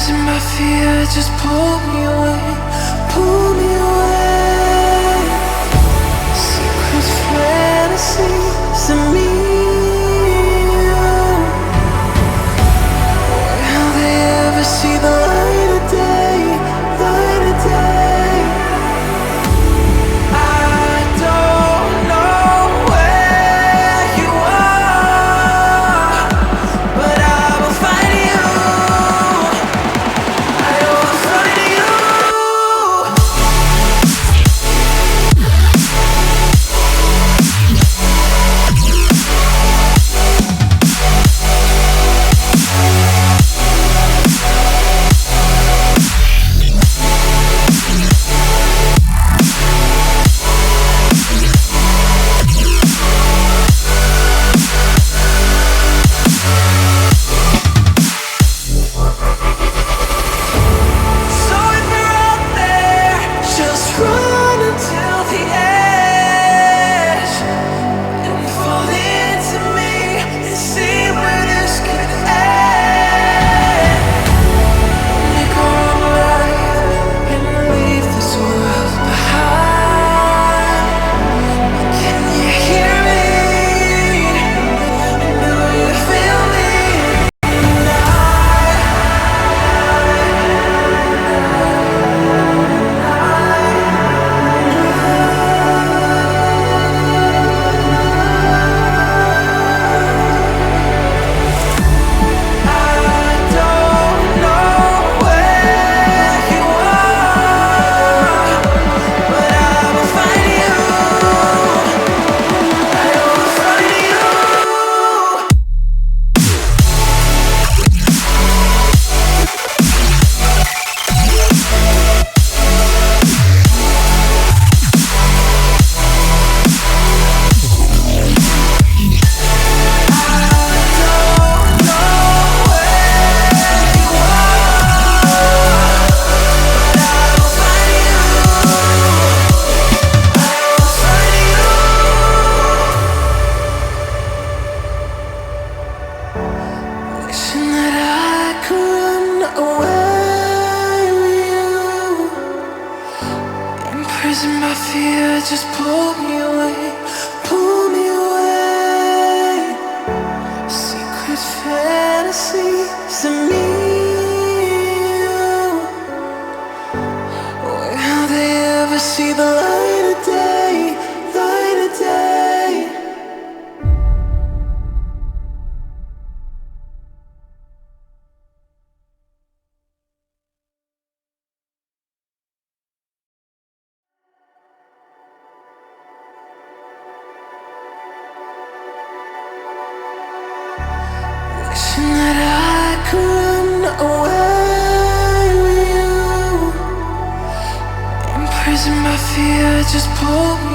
Imprisoned by fear, just pull me away, pull me away. Secret fantasies of me. Will they ever see the light of day, light of day? I don't know where you are, but I will find you. I will find you. So if you're out there, just run until the edge and fall into me and see where this could end. Make our own life and leave this world behind. Can you hear me? Do you feel me? Wishing that I could run away with you. Imprisoned by fear, just pull me away, pull me away. Secret fantasies of me. Will they ever see the light of day, light of day? Wishing that I could run away with you. Imprisoned by fear, just pull me